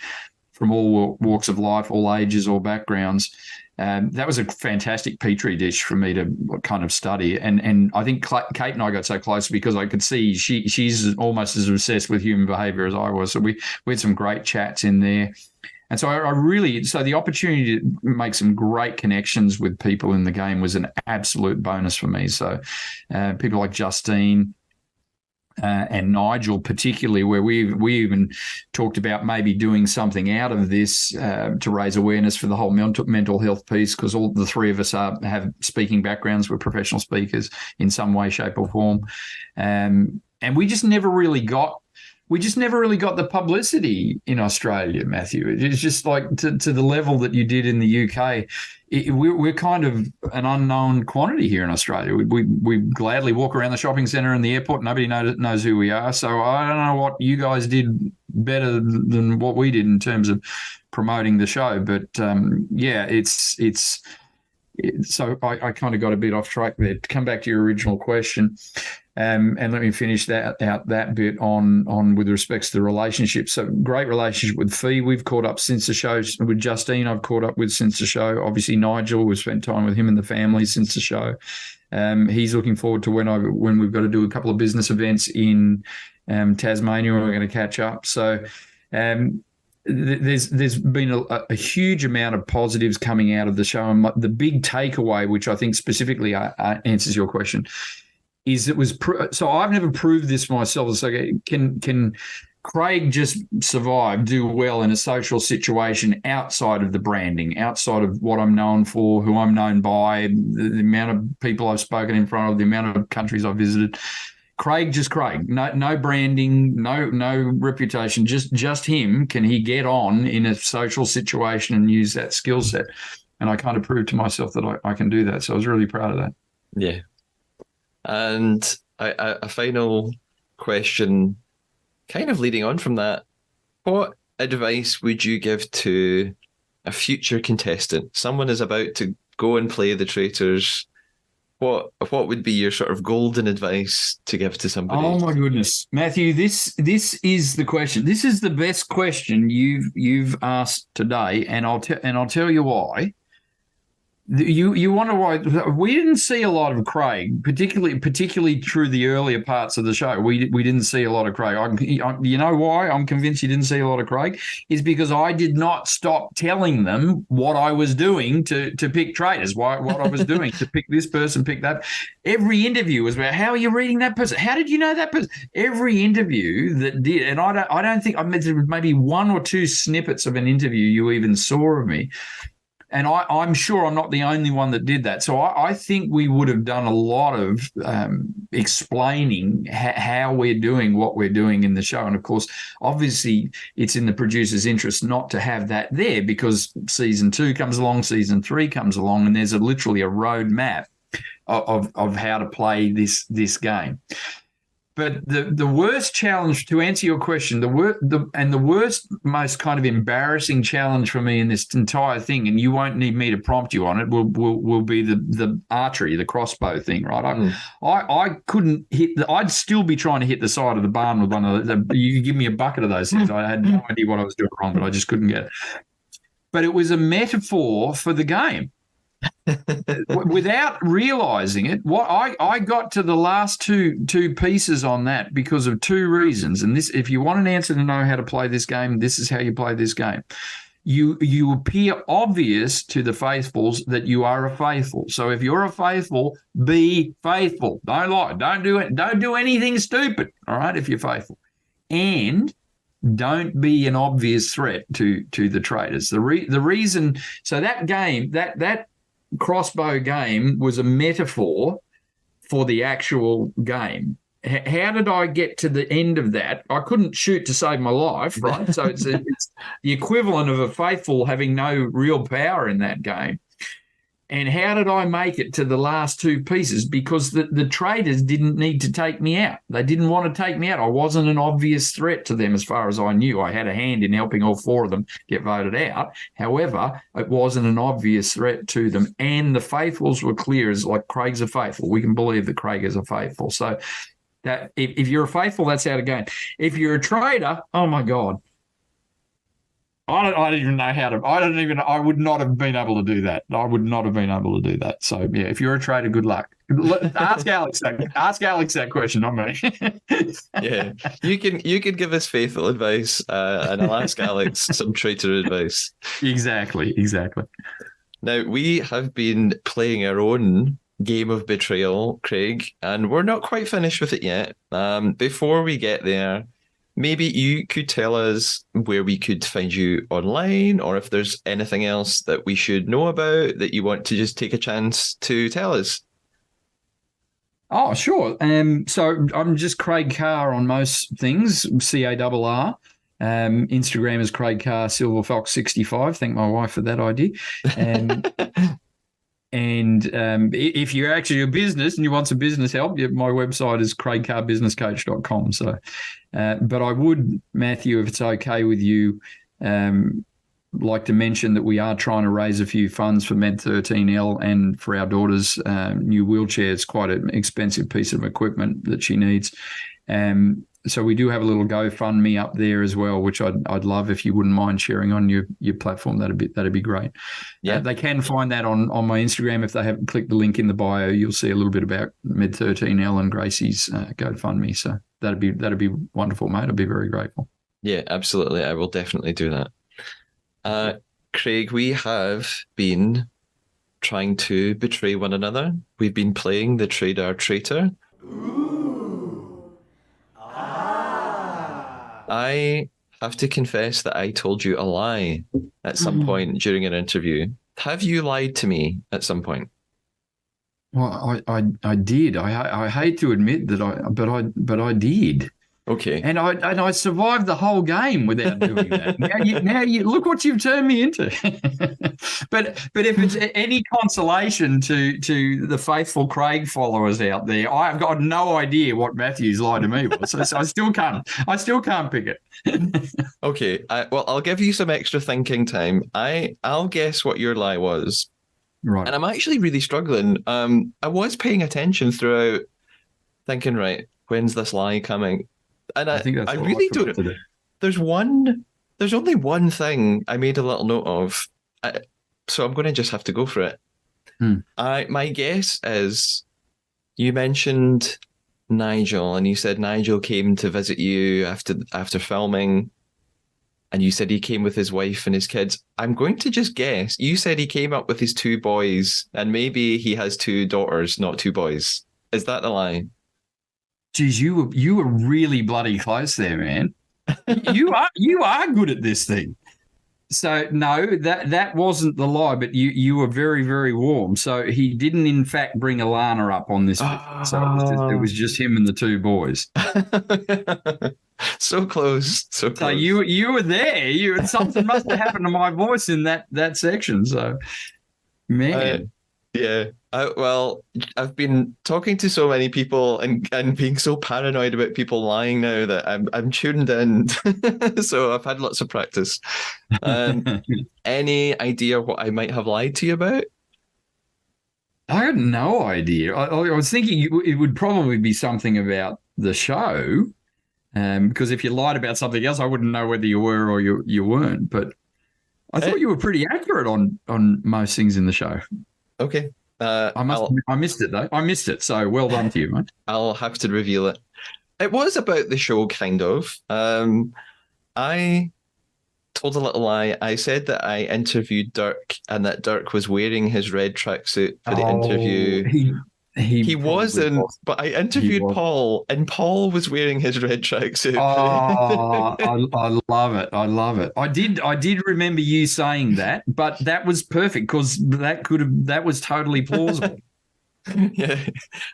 from all walks of life, all ages, all backgrounds, that was a fantastic petri dish for me to kind of study. And I think Kate and I got so close because I could see she's almost as obsessed with human behavior as I was. So we had some great chats in there. And so so the opportunity to make some great connections with people in the game was an absolute bonus for me. So people like Justine and Nigel particularly, where we even talked about maybe doing something out of this to raise awareness for the whole mental health piece, because all the three of us have speaking backgrounds. We're professional speakers in some way, shape or form. And we just never really got the publicity in Australia, Matthew. It's just like to the level that you did in the UK. We're kind of an unknown quantity here in Australia. We gladly walk around the shopping centre and the airport. Nobody knows who we are. So I don't know what you guys did better than what we did in terms of promoting the show. But so I kind of got a bit off track there. To come back to your original question, and let me finish that bit on with respects to the relationship. So great relationship with Fee. We've caught up since the show. With Justine, I've caught up with since the show. Obviously, Nigel, we've spent time with him and the family since the show. He's looking forward to when we've got to do a couple of business events in Tasmania. We're going to catch up. So there's been a huge amount of positives coming out of the show, and the big takeaway, which I think specifically answers your question, is it was so I've never proved this myself. So can Craig just survive, do well in a social situation outside of the branding, outside of what I'm known for, who I'm known by, the amount of people I've spoken in front of, the amount of countries I've visited? Craig, just Craig, no branding, no reputation, just him. Can he get on in a social situation and use that skill set? And I kind of proved to myself that I can do that. So I was really proud of that. Yeah. And a final question, kind of leading on from that, what advice would you give to a future contestant? Someone is about to go and play the Traitors. What would be your sort of golden advice to give to somebody? Oh my goodness, Matthew, this is the question. This is the best question you've asked today, and I'll tell you why. You wonder why we didn't see a lot of Craig, particularly through the earlier parts of the show. We didn't see a lot of Craig. You know why I'm convinced you didn't see a lot of Craig is because I did not stop telling them what I was doing to pick traitors. What I was doing to pick this person, pick that. Every interview was about how are you reading that person? How did you know that person? Every interview that did, and I don't think I meant maybe one or two snippets of an interview you even saw of me. And I'm sure I'm not the only one that did that. So I think we would have done a lot of explaining how we're doing what we're doing in the show. And, of course, obviously it's in the producer's interest not to have that there because season 2 comes along, season 3 comes along, and there's literally a roadmap of how to play this game. But the worst challenge, to answer your question, the worst, most kind of embarrassing challenge for me in this entire thing, and you won't need me to prompt you on it, will be the archery, the crossbow thing, right? I couldn't hit. I'd still be trying to hit the side of the barn with one of the. You give me a bucket of those things. I had no idea what I was doing wrong, but I just couldn't get it. But it was a metaphor for the game. Without realizing it, what I got to the last two pieces on that because of two reasons. And this, if you want an answer to know how to play this game, this is how you play this game. You appear obvious to the faithfuls that you are a faithful. So if you're a faithful, be faithful. Don't lie. Don't do anything stupid. All right, if you're faithful, and don't be an obvious threat to the traitors. The reason. So that game that crossbow game was a metaphor for the actual game. How did I get to the end of that? I couldn't shoot to save my life, right? So it's the equivalent of a faithful having no real power in that game. And how did I make it to the last two pieces? Because the traitors didn't need to take me out. They didn't want to take me out. I wasn't an obvious threat to them as far as I knew. I had a hand in helping all four of them get voted out. However, it wasn't an obvious threat to them. And the faithfuls were clear as like Craig's a faithful. We can believe that Craig is a faithful. So that if you're a faithful, that's how to go. If you're a traitor, oh my God. I don't even know how to. I would not have been able to do that. I would not have been able to do that. So yeah, if you're a traitor, good luck. Ask Alex that. Ask Alex that question, not me. Yeah, you can give us faithful advice, and I'll ask Alex some traitor advice. Exactly. Now we have been playing our own game of betrayal, Craig, and we're not quite finished with it yet. Before we get there, maybe you could tell us where we could find you online, or if there's anything else that we should know about that you want to just take a chance to tell us. Oh, sure. So I'm just Craig Carr on most things, Carr. Instagram is Craig Carr Silverfox65. Thank my wife for that idea. And if you're actually a business and you want some business help, my website is craigcarbusinesscoach.com. So, but I would, Matthew, if it's okay with you, like to mention that we are trying to raise a few funds for Med13L and for our daughter's new wheelchair. It's quite an expensive piece of equipment that she needs. So we do have a little GoFundMe up there as well, which I'd love if you wouldn't mind sharing on your platform. That'd be great. Yeah, they can find that on my Instagram. If they haven't clicked the link in the bio, you'll see a little bit about Med13L and Gracie's GoFundMe. So that'd be wonderful, mate. I'd be very grateful. Yeah, absolutely. I will definitely do that. Uh, Craig, we have been trying to betray one another. We've been playing the Trader Traitor. I have to confess that I told you a lie at some point during an interview. Have you lied to me at some point? Well, I did. I hate to admit that but I did. Okay. And I survived the whole game without doing that. Now you look what you've turned me into. but if it's any consolation to the faithful Craig followers out there, I've got no idea what Matthew's lie to me was. So I still can't pick it. Okay. Well, I'll give you some extra thinking time. I'll guess what your lie was. Right. And I'm actually really struggling. I was paying attention throughout, thinking, right, when's this lie coming? And I think that's I what really I forgot don't. to do. There's only one thing I made a little note of, so I'm going to just have to go for it. Hmm. My guess is you mentioned Nigel, and you said Nigel came to visit you after filming, and you said he came with his wife and his kids. I'm going to just guess you said he came up with his two boys, and maybe he has two daughters, not two boys. Is that the lie? Geez, you were really bloody close there, man. You are good at this thing. So no, that wasn't the lie, but you were very, very warm. So he didn't in fact bring Alana up on this visit. So it was just him and the two boys. So close, so So close. you were there. Something must have happened to my voice in that section. So man. Yeah. Well, I've been talking to so many people and being so paranoid about people lying now that I'm tuned in. So I've had lots of practice. Any idea what I might have lied to you about? I had no idea. I was thinking it would probably be something about the show, because if you lied about something else, I wouldn't know whether you were or you weren't. But I thought you were pretty accurate on most things in the show. Okay. I missed it though. I missed it. So well done to you, mate. I'll have to reveal it. It was about the show, kind of. I told a little lie. I said that I interviewed Dirk and that Dirk was wearing his red tracksuit for the interview. He wasn't, but I interviewed Paul, and Paul was wearing his red tracksuit. Oh, I love it. I love it. I did remember you saying that, but that was perfect because that was totally plausible. Yeah,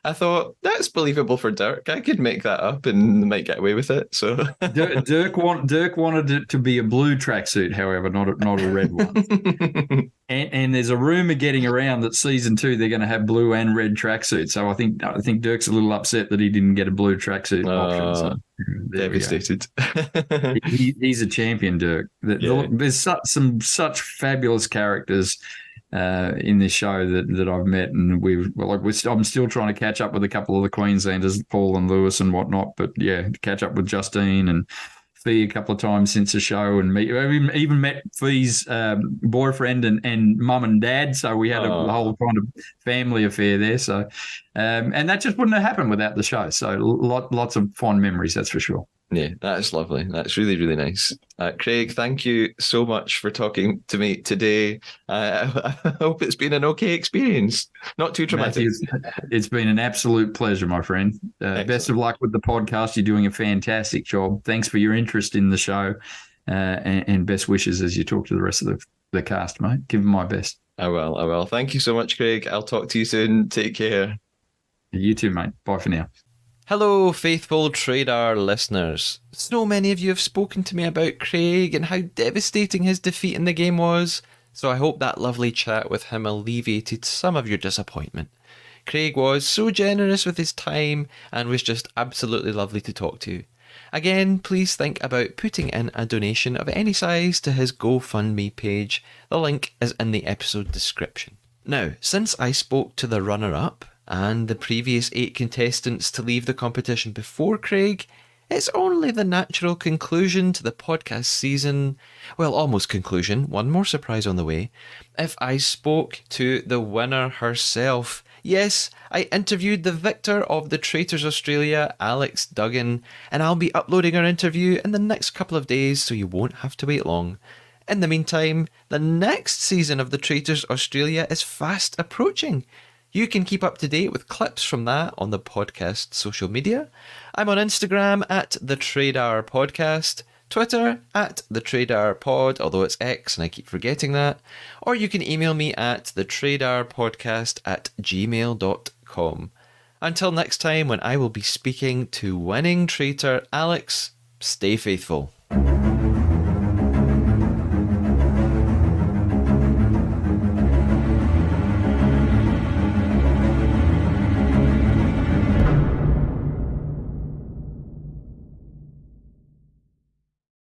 I thought that's believable for Dirk. I could make that up and might get away with it. So Dirk wanted it to be a blue tracksuit, however, not a red one. And there's a rumor getting around that season 2 they're going to have blue and red tracksuits. So I think Dirk's a little upset that he didn't get a blue tracksuit option. So devastated. He's a champion, Dirk. There's some such fabulous characters in this show that I've met, and I'm still trying to catch up with a couple of the Queenslanders, Paul and Lewis and whatnot. But yeah, catch up with Justine and Fee a couple of times since the show, and even met Fee's boyfriend and mum and dad. So we had a whole kind of family affair there. So, and that just wouldn't have happened without the show. So lots of fond memories, that's for sure. Yeah, that's lovely. That's really, really nice. Craig, thank you so much for talking to me today. I hope it's been an okay experience. Not too traumatic. Matthew, it's been an absolute pleasure, my friend. Best of luck with the podcast. You're doing a fantastic job. Thanks for your interest in the show, and best wishes as you talk to the rest of the cast, mate. Give them my best. I will. Thank you so much, Craig. I'll talk to you soon. Take care. You too, mate. Bye for now. Hello, faithful Traitors listeners. So many of you have spoken to me about Craig and how devastating his defeat in the game was, so I hope that lovely chat with him alleviated some of your disappointment. Craig was so generous with his time and was just absolutely lovely to talk to. Again, please think about putting in a donation of any size to his GoFundMe page. The link is in the episode description. Now, since I spoke to the runner-up, and the previous 8 contestants to leave the competition before Craig, it's only the natural conclusion to the podcast season, well, almost conclusion, one more surprise on the way, if I spoke to the winner herself. Yes, I interviewed the victor of the Traitors Australia, Alex Duggan, and I'll be uploading our interview in the next couple of days, so you won't have to wait long. In the meantime, the next season of the Traitors Australia is fast approaching. You can keep up to date with clips from that on the podcast social media. I'm on Instagram at the Traitors Podcast, Twitter at the Traitors Pod, although it's X and I keep forgetting that. Or you can email me at thetraitorspodcast@gmail.com. Until next time, when I will be speaking to winning traitor Alex, stay faithful.